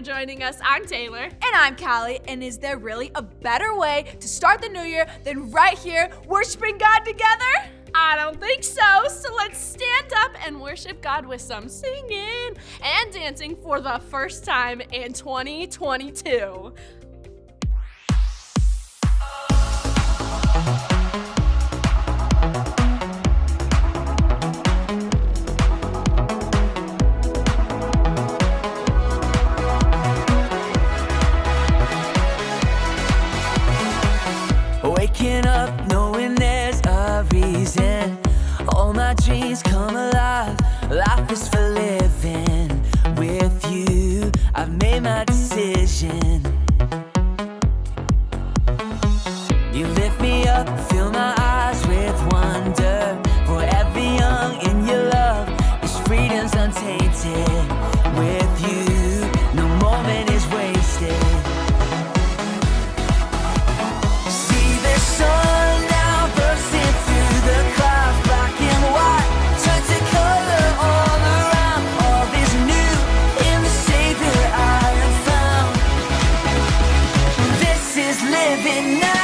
joining us. I'm Taylor. And I'm Callie. And is there really a better way to start the new year than right here, worshiping God together? I don't think so. So let's stand up and worship God with some singing and dancing for the first time in 2022. Waking up knowing there's a reason. All my dreams come alive. Life is for living. With you, I've made my decision. You lift me up, fill my eyes with wonder. Forever young in your love, this freedom's untainted. With you, no moment is wasted. Sun now bursting through the clouds, black and white, turn to color all around. All is new in the Savior I have found. This is living now.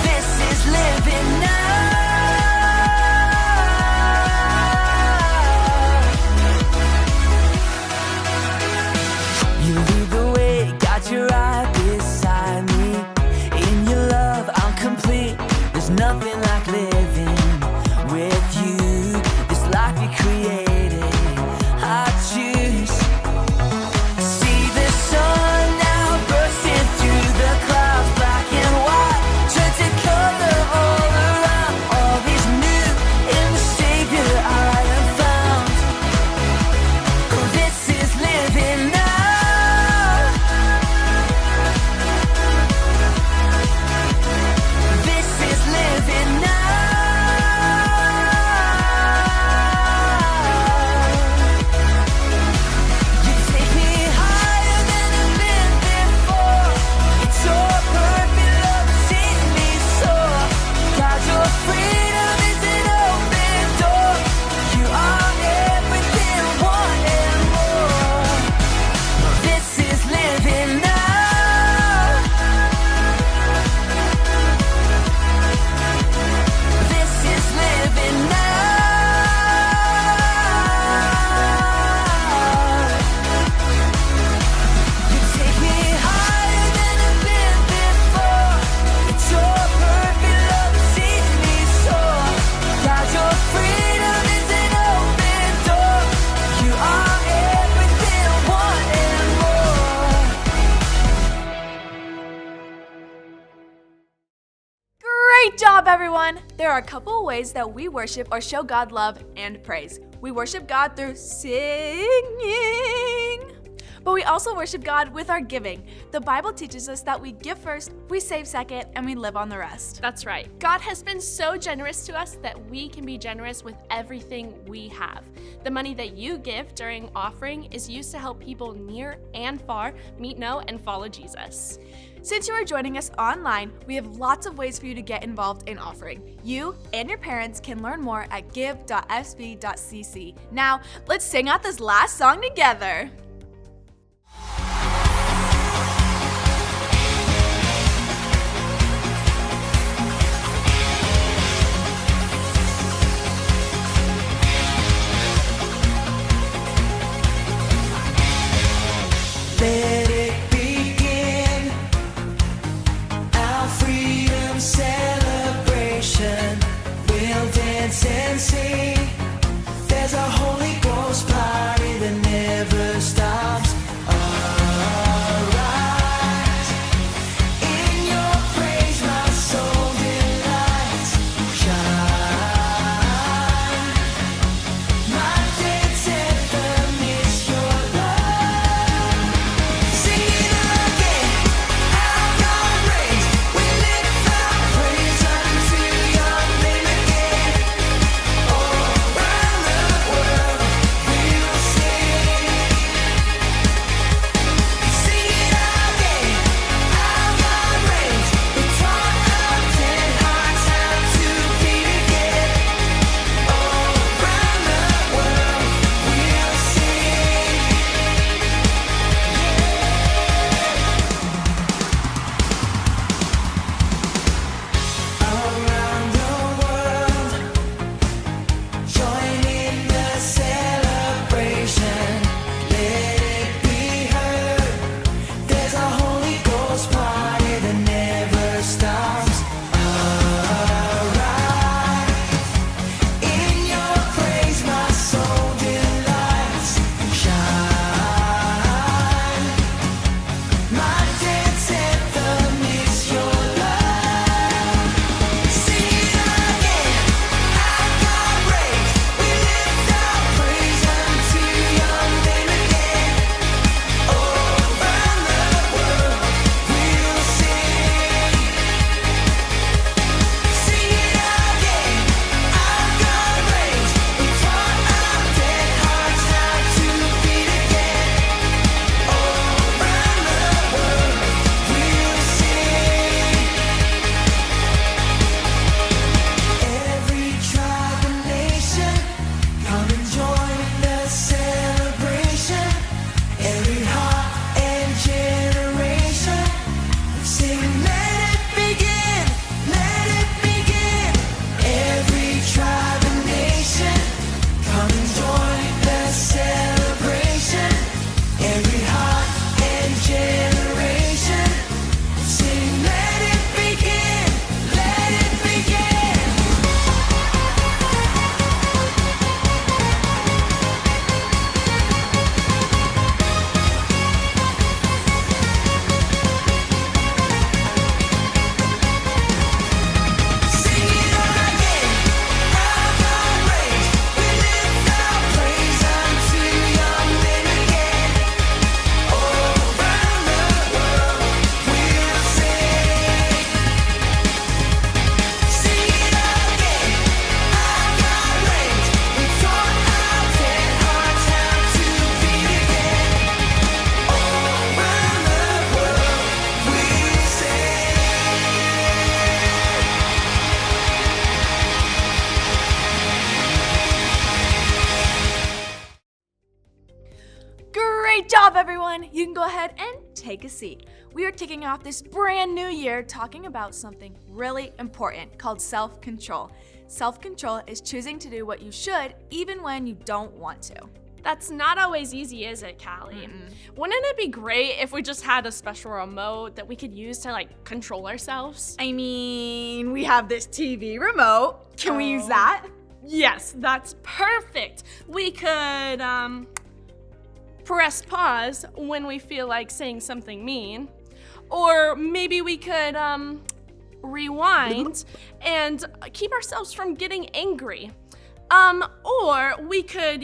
This is living now. You lead the way, got you right beside me. In your love, I'm complete. There's nothing like living with you. This life you created, I choose. See the sun now bursting through the clouds, black and white, turn to color all around. All is new in the Savior I have found. This is living now. Great job, everyone! There are a couple of ways that we worship or show God love and praise. We worship God through singing, but we also worship God with our giving. The Bible teaches us that we give first, we save second, and we live on the rest. That's right. God has been so generous to us that we can be generous with everything we have. The money that you give during offering is used to help people near and far meet, know, and follow Jesus. Since you are joining us online, we have lots of ways for you to get involved in offering. You and your parents can learn more at give.fb.cc. Now, let's sing out this last song together. Let it begin, our freedom celebration. We'll dance and sing. There's a Holy Ghost party that never stops. Arise, in your praise my soul delights. Shine, my dance anthem is your love. Sing it again, our God reigns. We lift our praise unto your name again. Stop, everyone! You can go ahead and take a seat. We are kicking off this brand new year talking about something really important called self-control. Self-control is choosing to do what you should even when you don't want to. That's not always easy, is it, Callie? Wouldn't it be great if we just had a special remote that we could use to control ourselves? I mean, we have this TV remote. Can we use that? Yes, that's perfect. We could press pause when we feel like saying something mean. Or maybe we could rewind and keep ourselves from getting angry. Or we could,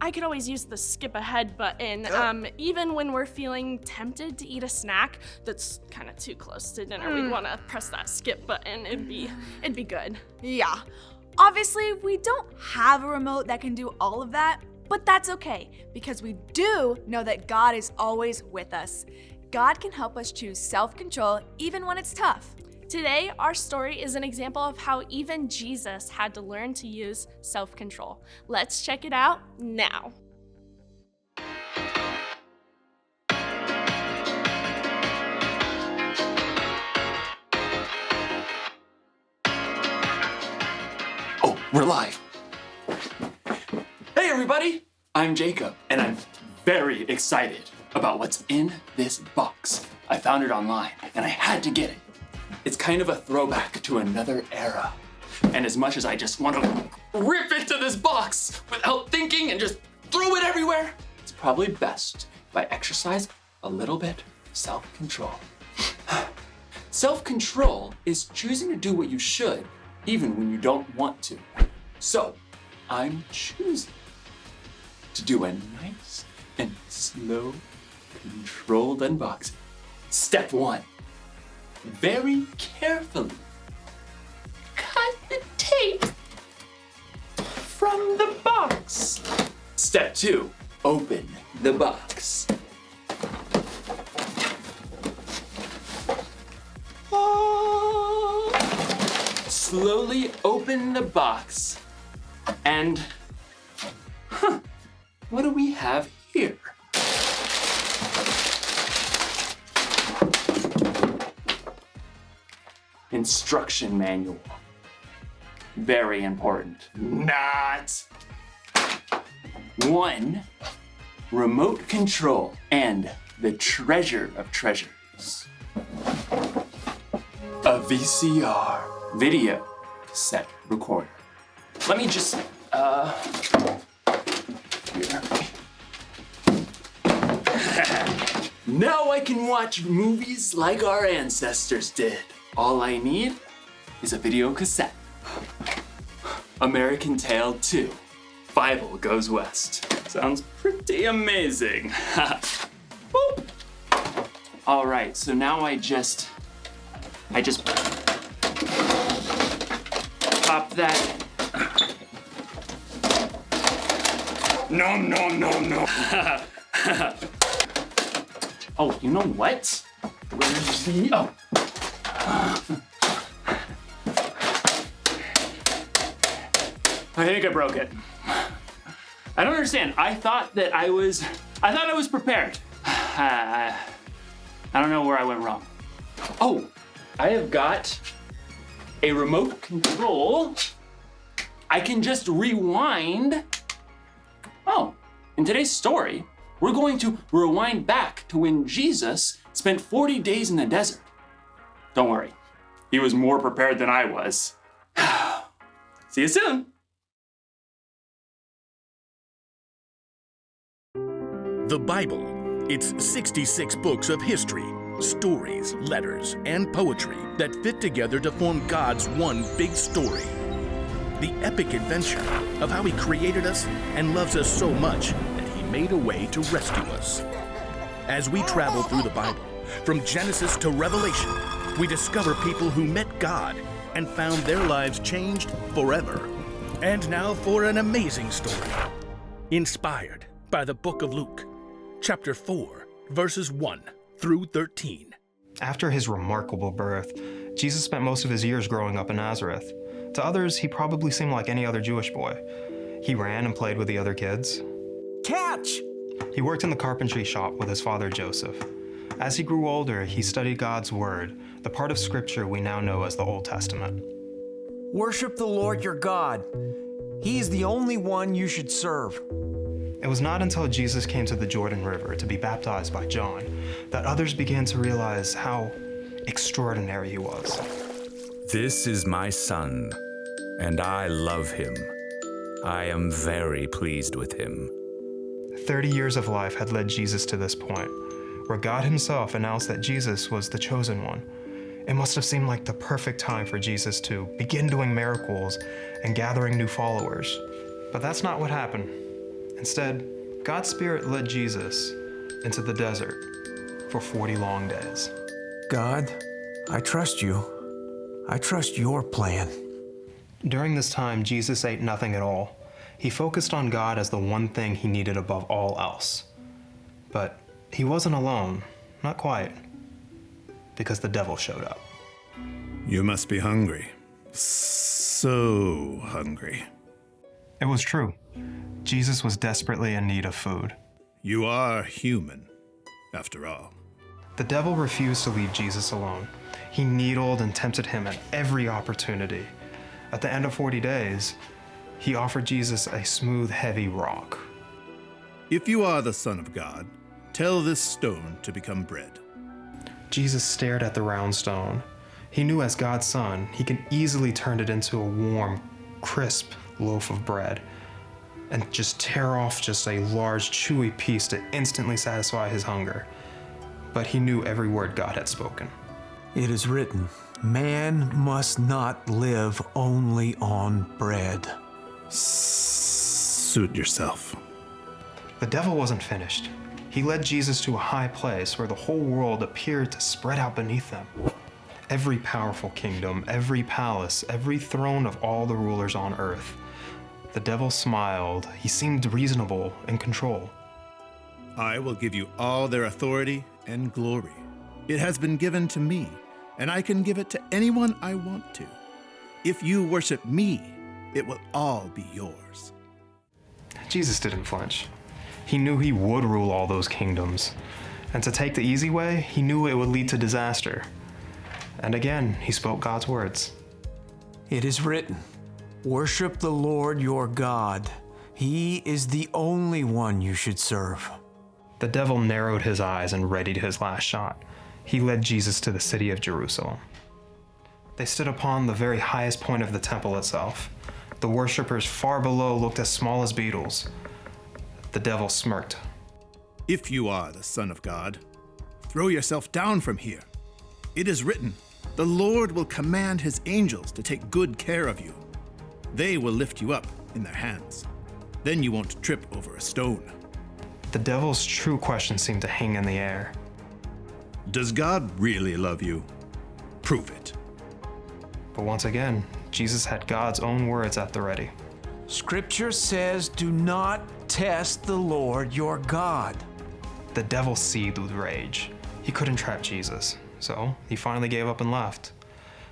I could always use the skip ahead button, even when we're feeling tempted to eat a snack that's kind of too close to dinner. We'd want to press that skip button. It'd be good. Yeah. Obviously, we don't have a remote that can do all of that, but that's okay because we do know that God is always with us. God can help us choose self-control even when it's tough. Today, our story is an example of how even Jesus had to learn to use self-control. Let's check it out now. Oh, we're live. Hey everybody, I'm Jacob, and I'm very excited about what's in this box. I found it online, and I had to get it. It's kind of a throwback to another era. And as much as I just want to rip into this box without thinking and just throw it everywhere, it's probably best if I exercise a little bit of self-control. Self-control is choosing to do what you should, even when you don't want to. So, I'm choosing to do a nice and slow, controlled unboxing. Step 1. Very carefully cut the tape from the box. Step 2. Open the box. Slowly open the box and what do we have here? Instruction manual. Very important. Not. 1. Remote control and the treasure of treasures. A VCR, video cassette recorder. Let me just, here. Now I can watch movies like our ancestors did. All I need is a video cassette. American Tail 2. Bible Goes West. Sounds pretty amazing. Boop. All right, so now I just pop that. Nom nom nom nom. Oh, you know what? Where's the I think I broke it. I don't understand. I thought I was prepared. I don't know where I went wrong. Oh, I have got a remote control. I can just rewind. Oh, in today's story, we're going to rewind back to when Jesus spent 40 days in the desert. Don't worry, he was more prepared than I was. See you soon. The Bible. It's 66 books of history, stories, letters, and poetry that fit together to form God's one big story. The epic adventure of how He created us and loves us so much that He made a way to rescue us. As we travel through the Bible, from Genesis to Revelation, we discover people who met God and found their lives changed forever. And now for an amazing story, inspired by the book of Luke, chapter 4, verses 1 through 13. After his remarkable birth, Jesus spent most of his years growing up in Nazareth. To others, he probably seemed like any other Jewish boy. He ran and played with the other kids. Catch! He worked in the carpentry shop with his father Joseph. As he grew older, he studied God's Word, the part of Scripture we now know as the Old Testament. Worship the Lord your God. He is the only one you should serve. It was not until Jesus came to the Jordan River to be baptized by John that others began to realize how extraordinary he was. This is my son, and I love him. I am very pleased with him. 30 years of life had led Jesus to this point, where God himself announced that Jesus was the chosen one. It must have seemed like the perfect time for Jesus to begin doing miracles and gathering new followers. But that's not what happened. Instead, God's Spirit led Jesus into the desert for 40 long days. God, I trust you. I trust your plan. During this time, Jesus ate nothing at all. He focused on God as the one thing he needed above all else. But he wasn't alone, not quite, because the devil showed up. You must be hungry. So hungry. It was true. Jesus was desperately in need of food. You are human, after all. The devil refused to leave Jesus alone. He needled and tempted him at every opportunity. At the end of 40 days, he offered Jesus a smooth, heavy rock. If you are the Son of God, tell this stone to become bread. Jesus stared at the round stone. He knew as God's son, he could easily turn it into a warm, crisp loaf of bread and just tear off just a large, chewy piece to instantly satisfy his hunger. But he knew every word God had spoken. It is written, man must not live only on bread. Suit yourself. The devil wasn't finished. He led Jesus to a high place where the whole world appeared to spread out beneath them. Every powerful kingdom, every palace, every throne of all the rulers on earth. The devil smiled. He seemed reasonable, in control. I will give you all their authority and glory. It has been given to me, and I can give it to anyone I want to. If you worship me, it will all be yours. Jesus didn't flinch. He knew he would rule all those kingdoms. And to take the easy way, he knew it would lead to disaster. And again, he spoke God's words. It is written, worship the Lord your God. He is the only one you should serve. The devil narrowed his eyes and readied his last shot. He led Jesus to the city of Jerusalem. They stood upon the very highest point of the temple itself. The worshippers far below looked as small as beetles. The devil smirked. If you are the Son of God, throw yourself down from here. It is written, the Lord will command his angels to take good care of you. They will lift you up in their hands. Then you won't trip over a stone. The devil's true question seemed to hang in the air. Does God really love you? Prove it. But once again, Jesus had God's own words at the ready. Scripture says, do not test the Lord your God. The devil seethed with rage. He couldn't trap Jesus, so he finally gave up and left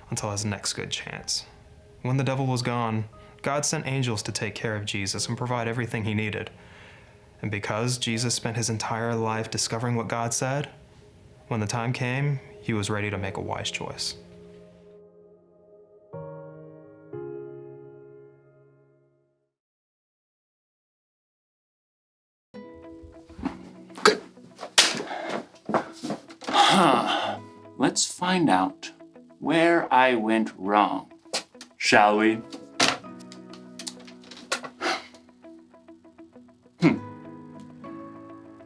until his next good chance. When the devil was gone, God sent angels to take care of Jesus and provide everything he needed. And because Jesus spent his entire life discovering what God said, when the time came, he was ready to make a wise choice. Let's find out where I went wrong, shall we?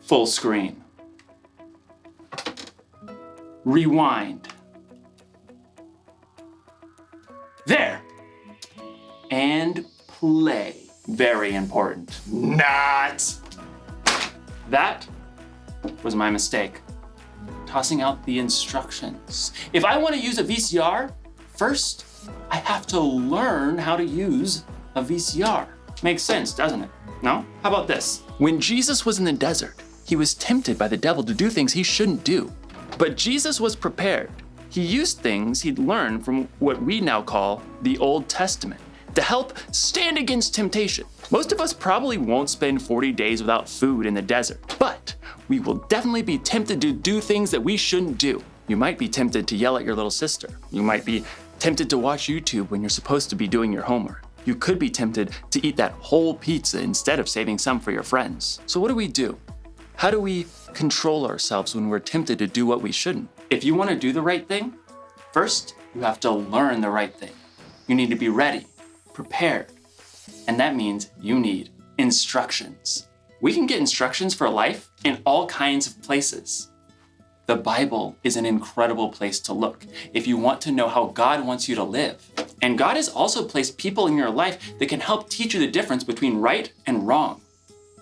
Full screen. Rewind. There. And play. Very important. Not. That was my mistake. Tossing out the instructions. If I want to use a VCR, first I have to learn how to use a VCR. Makes sense, doesn't it? No? How about this? When Jesus was in the desert, he was tempted by the devil to do things he shouldn't do. But Jesus was prepared. He used things he'd learned from what we now call the Old Testament. to help stand against temptation. Most of us probably won't spend 40 days without food in the desert, but we will definitely be tempted to do things that we shouldn't do. You might be tempted to yell at your little sister. You might be tempted to watch YouTube when you're supposed to be doing your homework. You could be tempted to eat that whole pizza instead of saving some for your friends. So what do? How do we control ourselves when we're tempted to do what we shouldn't? If you want to do the right thing, first, you have to learn the right thing. You need to be ready, prepared, and that means you need instructions. We can get instructions for life in all kinds of places. The Bible is an incredible place to look if you want to know how God wants you to live. And God has also placed people in your life that can help teach you the difference between right and wrong.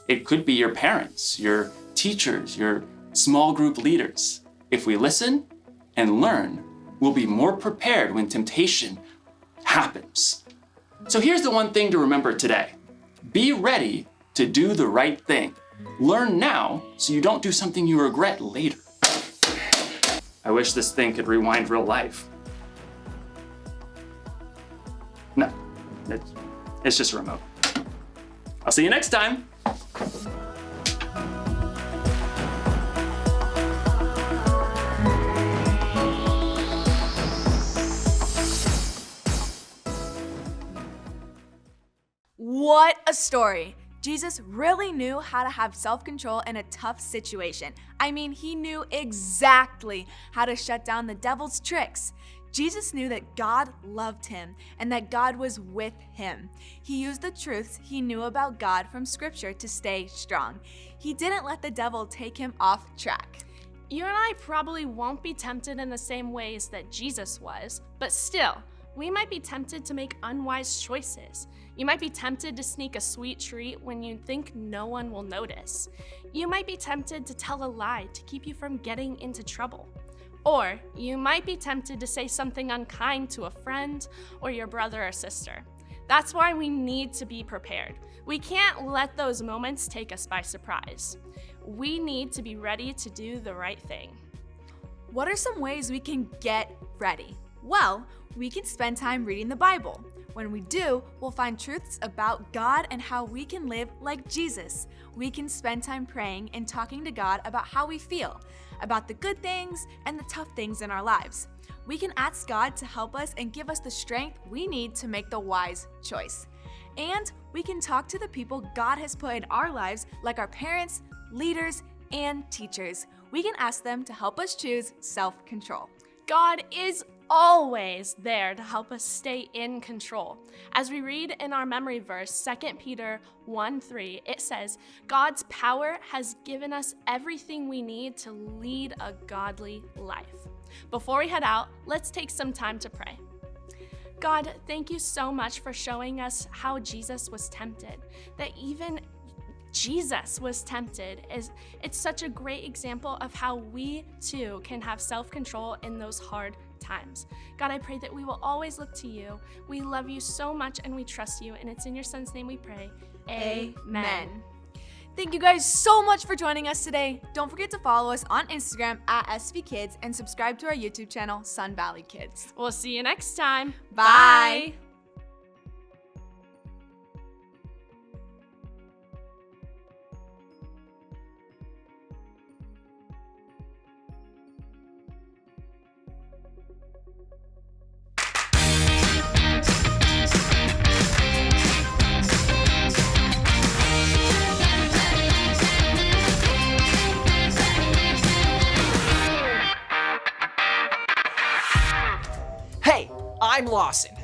It could be your parents, your teachers, your small group leaders. If we listen and learn, we'll be more prepared when temptation happens. So here's the one thing to remember today. Be ready to do the right thing. Learn now so you don't do something you regret later. I wish this thing could rewind real life. No, it's just a remote. I'll see you next time. What a story! Jesus really knew how to have self-control in a tough situation. I mean, he knew exactly how to shut down the devil's tricks. Jesus knew that God loved him and that God was with him. He used the truths he knew about God from Scripture to stay strong. He didn't let the devil take him off track. You and I probably won't be tempted in the same ways that Jesus was, but still, we might be tempted to make unwise choices. You might be tempted to sneak a sweet treat when you think no one will notice. You might be tempted to tell a lie to keep you from getting into trouble. Or you might be tempted to say something unkind to a friend or your brother or sister. That's why we need to be prepared. We can't let those moments take us by surprise. We need to be ready to do the right thing. What are some ways we can get ready? Well, we can spend time reading the Bible. When we do, we'll find truths about God and how we can live like Jesus. We can spend time praying and talking to God about how we feel, about the good things and the tough things in our lives. We can ask God to help us and give us the strength we need to make the wise choice. And we can talk to the people God has put in our lives, like our parents, leaders, and teachers. We can ask them to help us choose self-control. God is always there to help us stay in control. As we read in our memory verse, 2 Peter 1:3, it says, God's power has given us everything we need to lead a godly life. Before we head out, let's take some time to pray. God, thank you so much for showing us how Jesus was tempted, that even Jesus was tempted. It's such a great example of how we too can have self-control in those hard times. God, I pray that we will always look to you. We love you so much and we trust you, and it's in your son's name we pray. Amen. Thank you guys so much for joining us today. Don't forget to follow us on Instagram at SVKids and subscribe to our YouTube channel, Sun Valley Kids. We'll see you next time. Bye. Hey, I'm Lawson,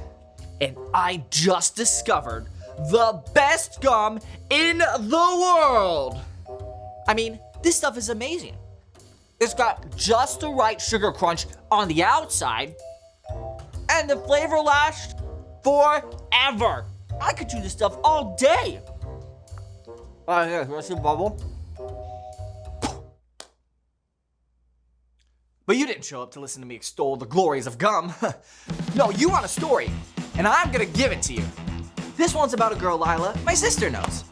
and I just discovered the best gum in the world. I mean, this stuff is amazing. It's got just the right sugar crunch on the outside, and the flavor lasts forever. I could chew this stuff all day. Here, you want to see a bubble? But you didn't show up to listen to me extol the glories of gum. No, you want a story, and I'm gonna give it to you. This one's about a girl Lila my sister knows.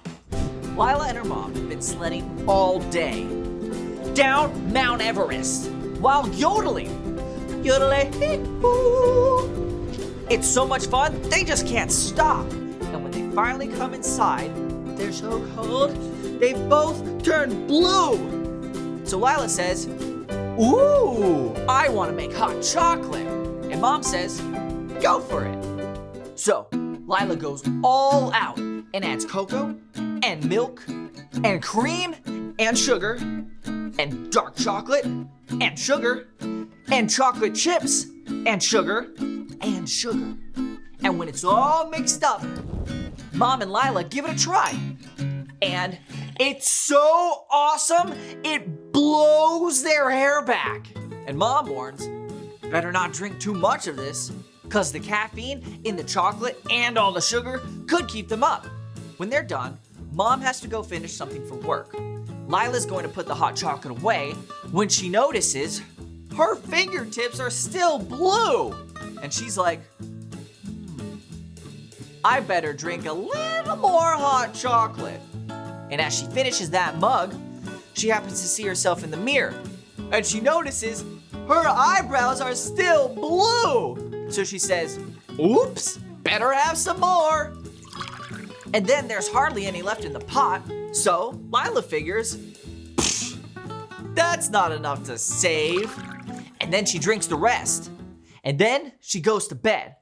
Lila and her mom have been sledding all day down Mount Everest while yodeling. Yodeling. It's so much fun, they just can't stop. And when they finally come inside, they're so cold, they both turn blue. So Lila says, ooh, I want to make hot chocolate. And Mom says, go for it. So Lila goes all out and adds cocoa and milk and cream and sugar and dark chocolate and sugar and chocolate chips and sugar and sugar. And when it's all mixed up, Mom and Lila give it a try. And it's so awesome, it blows their hair back. And Mom warns, better not drink too much of this, because the caffeine in the chocolate and all the sugar could keep them up. When they're done, Mom has to go finish something for work. Lila's going to put the hot chocolate away when she notices her fingertips are still blue. And she's like, I better drink a little more hot chocolate. And as she finishes that mug, she happens to see herself in the mirror. And she notices her eyebrows are still blue. So she says, oops, better have some more. And then there's hardly any left in the pot. So Lila figures, that's not enough to save. And then she drinks the rest. And then she goes to bed.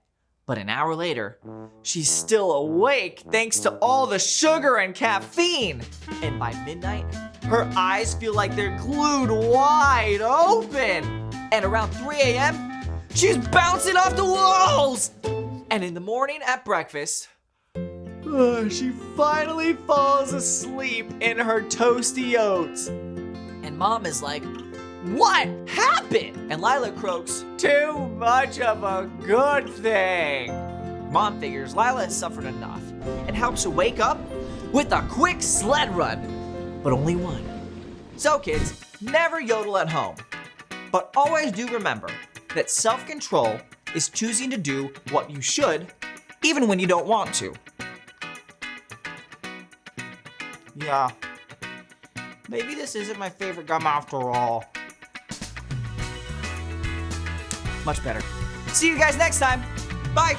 But an hour later, she's still awake thanks to all the sugar and caffeine. And by midnight, her eyes feel like they're glued wide open. And around 3 a.m., she's bouncing off the walls. And in the morning at breakfast, she finally falls asleep in her toasty oats. And Mom is like, what happened? And Lila croaks, too much of a good thing. Mom figures Lila has suffered enough and helps her wake up with a quick sled run, but only one. So kids, never yodel at home, but always do remember that self-control is choosing to do what you should, even when you don't want to. Yeah, maybe this isn't my favorite gum after all. Much better. See you guys next time. Bye.